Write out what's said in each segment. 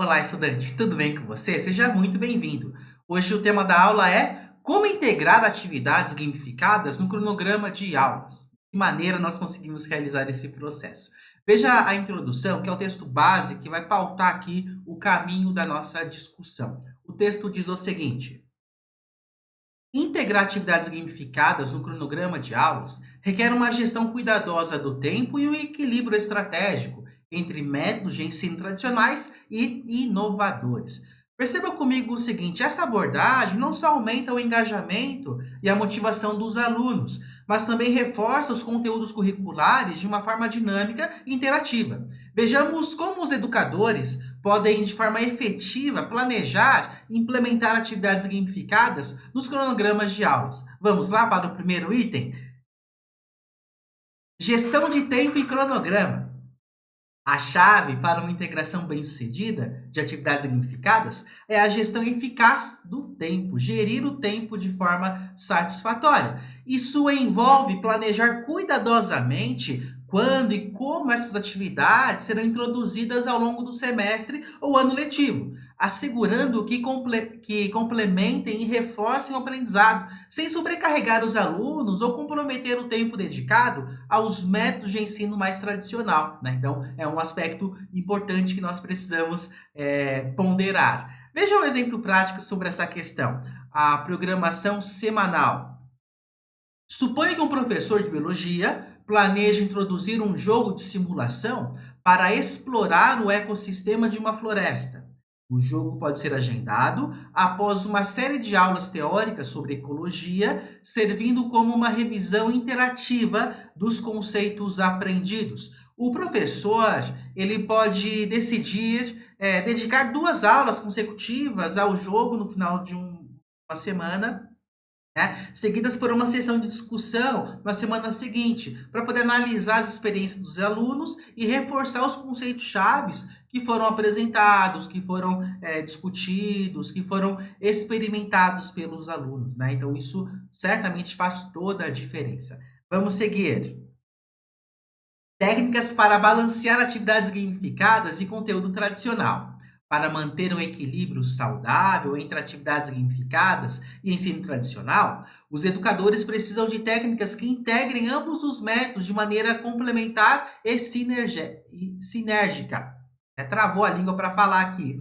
Olá, estudante, tudo bem com você? Seja muito bem-vindo. Hoje o tema da aula é como integrar atividades gamificadas no cronograma de aulas. De que maneira nós conseguimos realizar esse processo? Veja a introdução, que é o texto base que vai pautar aqui o caminho da nossa discussão. O texto diz o seguinte: integrar atividades gamificadas no cronograma de aulas requer uma gestão cuidadosa do tempo e um equilíbrio estratégico entre métodos de ensino tradicionais e inovadores. Perceba comigo o seguinte: essa abordagem não só aumenta o engajamento e a motivação dos alunos, mas também reforça os conteúdos curriculares de uma forma dinâmica e interativa. Vejamos como os educadores podem, de forma efetiva, planejar e implementar atividades gamificadas nos cronogramas de aulas. Vamos lá para o primeiro item? Gestão de tempo e cronograma. A chave para uma integração bem-sucedida de atividades gamificadas é a gestão eficaz do tempo, gerir o tempo de forma satisfatória. Isso envolve planejar cuidadosamente quando e como essas atividades serão introduzidas ao longo do semestre ou ano letivo, assegurando que complementem e reforcem o aprendizado, sem sobrecarregar os alunos ou comprometer o tempo dedicado aos métodos de ensino mais tradicional, né? Então, é um aspecto importante que nós precisamos ponderar. Veja um exemplo prático sobre essa questão. A programação semanal. Suponha que um professor de biologia planeja introduzir um jogo de simulação para explorar o ecossistema de uma floresta. O jogo pode ser agendado após uma série de aulas teóricas sobre ecologia, servindo como uma revisão interativa dos conceitos aprendidos. O professor ele pode decidir dedicar 2 aulas consecutivas ao jogo no final de uma semana, né, seguidas por uma sessão de discussão na semana seguinte, para poder analisar as experiências dos alunos e reforçar os conceitos chaves que foram apresentados, que foram discutidos, que foram experimentados pelos alunos, né? Então, isso certamente faz toda a diferença. Vamos seguir. Técnicas para balancear atividades gamificadas e conteúdo tradicional. Para manter um equilíbrio saudável entre atividades gamificadas e ensino tradicional, os educadores precisam de técnicas que integrem ambos os métodos de maneira complementar e sinérgica. Travou a língua para falar aqui.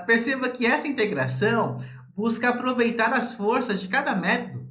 Perceba que essa integração busca aproveitar as forças de cada método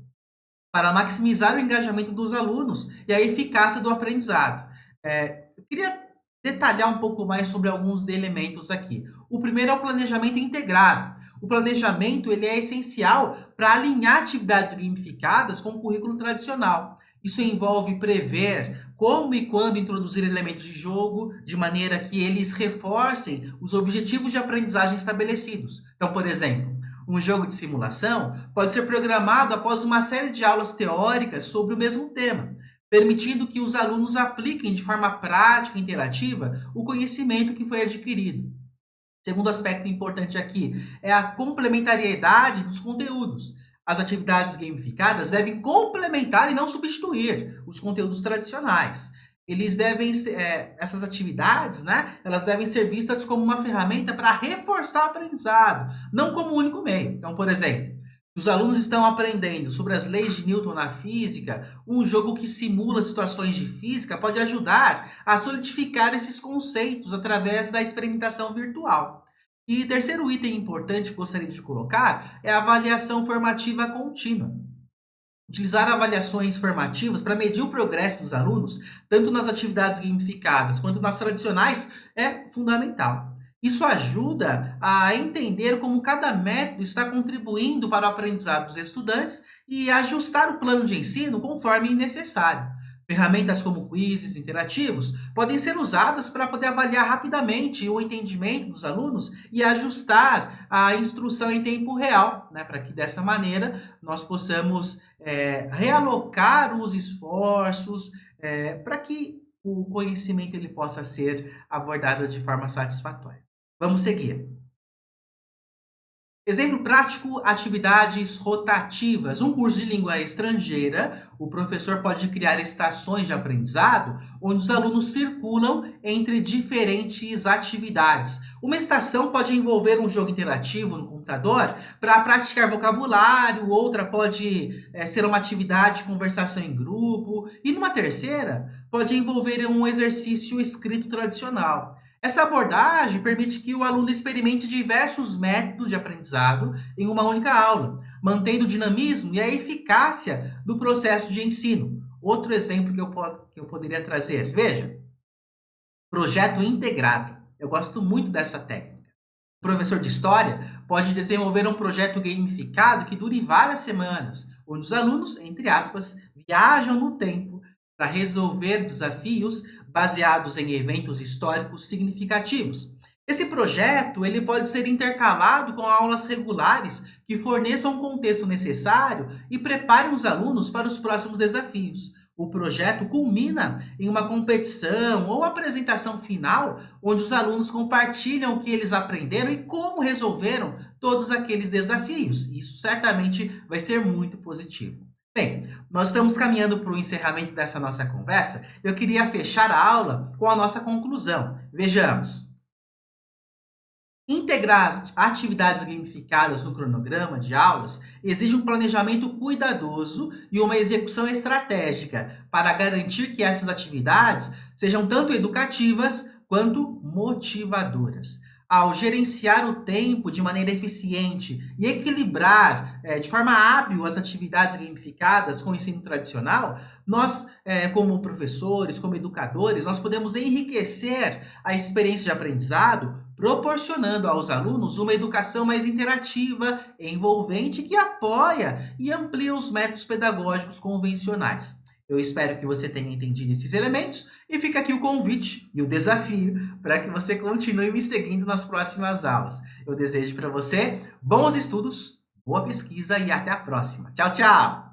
para maximizar o engajamento dos alunos e a eficácia do aprendizado. Eu queria detalhar um pouco mais sobre alguns elementos aqui. O primeiro é o planejamento integrado. O planejamento ele é essencial para alinhar atividades gamificadas com o currículo tradicional. Isso envolve prever como e quando introduzir elementos de jogo, de maneira que eles reforcem os objetivos de aprendizagem estabelecidos. Então, por exemplo, um jogo de simulação pode ser programado após uma série de aulas teóricas sobre o mesmo tema, permitindo que os alunos apliquem de forma prática e interativa o conhecimento que foi adquirido. Segundo aspecto importante aqui é a complementariedade dos conteúdos. As atividades gamificadas devem complementar e não substituir os conteúdos tradicionais. Essas atividades, né, elas devem ser vistas como uma ferramenta para reforçar o aprendizado, não como o único meio. Então, por exemplo, os alunos estão aprendendo sobre as leis de Newton na física, um jogo que simula situações de física pode ajudar a solidificar esses conceitos através da experimentação virtual. E terceiro item importante que gostaria de colocar é a avaliação formativa contínua. Utilizar avaliações formativas para medir o progresso dos alunos, tanto nas atividades gamificadas quanto nas tradicionais, é fundamental. Isso ajuda a entender como cada método está contribuindo para o aprendizado dos estudantes e ajustar o plano de ensino conforme necessário. Ferramentas como quizzes interativos podem ser usadas para poder avaliar rapidamente o entendimento dos alunos e ajustar a instrução em tempo real, né, para que dessa maneira nós possamos realocar os esforços para que o conhecimento ele possa ser abordado de forma satisfatória. Vamos seguir. Exemplo prático, atividades rotativas. Um curso de língua estrangeira, o professor pode criar estações de aprendizado onde os alunos circulam entre diferentes atividades. Uma estação pode envolver um jogo interativo no computador para praticar vocabulário, outra pode ser uma atividade de conversação em grupo, e numa terceira pode envolver um exercício escrito tradicional. Essa abordagem permite que o aluno experimente diversos métodos de aprendizado em uma única aula, mantendo o dinamismo e a eficácia do processo de ensino. Outro exemplo que eu poderia trazer, veja, projeto integrado. Eu gosto muito dessa técnica. O professor de história pode desenvolver um projeto gamificado que dure várias semanas, onde os alunos, entre aspas, viajam no tempo para resolver desafios baseados em eventos históricos significativos. Esse projeto ele pode ser intercalado com aulas regulares que forneçam o contexto necessário e preparem os alunos para os próximos desafios. O projeto culmina em uma competição ou apresentação final, onde os alunos compartilham o que eles aprenderam e como resolveram todos aqueles desafios. Isso certamente vai ser muito positivo. Bem, nós estamos caminhando para o encerramento dessa nossa conversa. Eu queria fechar a aula com a nossa conclusão. Vejamos. Integrar as atividades gamificadas no cronograma de aulas exige um planejamento cuidadoso e uma execução estratégica para garantir que essas atividades sejam tanto educativas quanto motivadoras. Ao gerenciar o tempo de maneira eficiente e equilibrar de forma hábil as atividades gamificadas com o ensino tradicional, nós, como professores, como educadores, nós podemos enriquecer a experiência de aprendizado proporcionando aos alunos uma educação mais interativa, envolvente, que apoia e amplia os métodos pedagógicos convencionais. Eu espero que você tenha entendido esses elementos e fica aqui o convite e o desafio para que você continue me seguindo nas próximas aulas. Eu desejo para você bons estudos, boa pesquisa e até a próxima. Tchau, tchau!